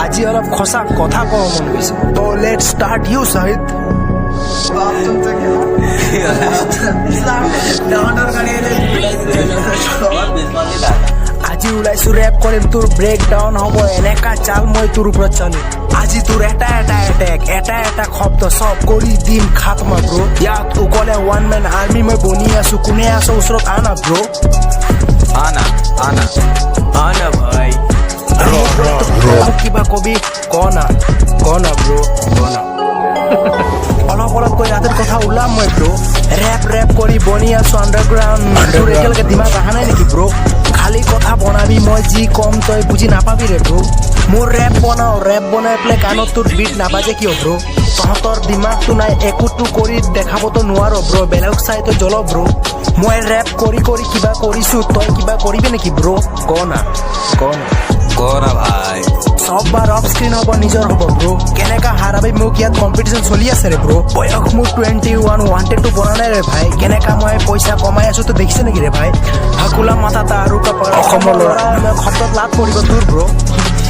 আজি অলপ খসা কথা কব মন গৈছে তো লেটস স্টাৰ্ট ইউ শাহিদ আজি ওলাইছো ৰেপ কৰিম তোৰ ব্ৰেক ডাউন হ'ব এনেকা চাল মই তোৰ ওপৰত চালিম আজি তোৰ এটা এটেক এটা শব্দ সব কৰি দিম খাতমা ব্ৰ ইয়াত অকলে ওৱান মেন আৰ্মি মই বনি আছো কোনে আছো ওচৰত আনা ব্ৰ আনা ভাই কিবা কবি কনা ব্ৰ অলপ কৈ ৰাতিৰ কথা ওলাম মই ব্ৰ ৰেপ কৰি বনি আছো আণ্ডাৰগ্ৰাউণ্ড তোৰ এতিয়ালৈকে দিমাগ অহা নাই নেকি ব্ৰ খালি কথা বনাবি মই যি কম তই বুজি নাপাবি ৰে ব্ৰ মোৰ ৰেপ বনাই পেলাই কাণত তোৰ বিট নাবাজে কিয় ব্ৰ তহঁতৰ দিমাগটো নাই একোটো কৰি দেখাবতো নোৱাৰ ব্ৰ বেলেগ চাই তই জ্বল ব্ৰ মই ৰেপ কৰি কিবা কৰিছো তই কিবা কৰিবি নেকি ব্ৰ কনা ভাই সব বাৰ অফ স্ক্ৰীন হ'ব নিজৰ হ'ব ব্ৰ কেনেকা হাৰাবি মোক ইয়াত কম্পিটিশ্যন চলি আছে ৰে ব্ৰ বয়স মোৰ 21 ৱান্টেডটো বনা নাই ৰে ভাই কেনেকা মই পইচা কমাই আছো তো দেখিছে নেকি ৰে ভাই হাকুলা মাথা আৰু কাপাৰ অসমৰ ল'ৰা মই শব্দত লাভ কৰিব তোৰ ব্ৰ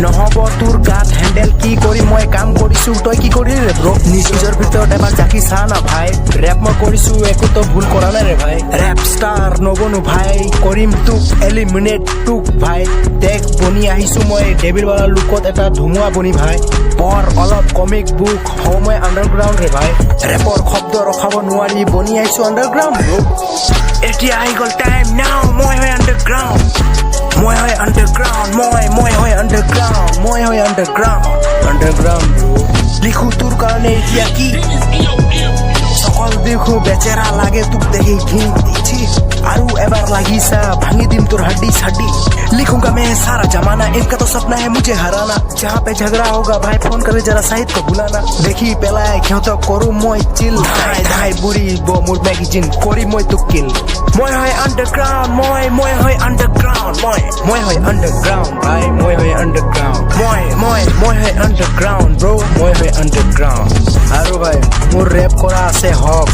নহ'ব তোৰ গাত হেণ্ডেল কি কৰি মই কাম কৰিছো তই কি কৰিলি ৰে ব্ৰ নিজৰ ভিতৰত এবাৰ জাকি চা না ভাই ৰেপ মই কৰিছো একোতো ভুল কৰা নাই ৰে ভাই ৰেপ ষ্টাৰ নবনো ভাই কৰিম তোক এলিমিনেট তোক ভাই দেখ বনি আহিছো মই ডেভিলৱালা লুকত এটা ধুমুৱা বনি ভাই পঢ় অলপ কমিক বুক হওঁ মই আণ্ডাৰগ্ৰাউণ্ড ৰে ভাই ৰেপৰ শব্দ ৰখাব নোৱাৰি বনি আহিছো আণ্ডাৰগ্ৰাউণ্ড ব্ৰ এতিয়া আহি গ'ল টাইম নাও মই হয় আণ্ডাৰগ্ৰাউণ্ড মই হয় আণ্ডাৰগ্ৰাউণ্ড লিখো তোৰ কাৰণে এতিয়া কি সকল দেখো বেচেৰা লাগে তোক দেখি ঘিন আৰু এবাৰ লাগিছা ভাঙি দিম তোৰ हड्डी सड्डी लिखूंगा मैं सारा जमाना इनका तो सपना है मुझे हराना जहाँ पे झगड़ा होगा भाई फोन करे जरा साहिद को बुलाना देखी पेलाय क्यों करू মই চিল ধাই বুড়ি মোর ম্যাগাজিন করি মই তো কিল মই হয় আন্ডারগ্রাউন্ড মই হয় আন্ডারগ্রাউন্ড মই হয় আন্ডারগ্রাউন্ড ভাই মই হয় আন্ডারগ্রাউন্ড মই হয় আন্ডারগ্রাউন্ড ব্রো মই হয় আন্ডারগ্রাউন্ড আৰু ভাই মোৰ ৰেপ কৰা আছে হক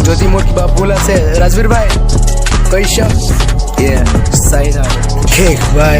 যদি মোৰ কিবা ভুল আছে ৰাজবীৰ ভাই কৈছা সাইড কিক ভাই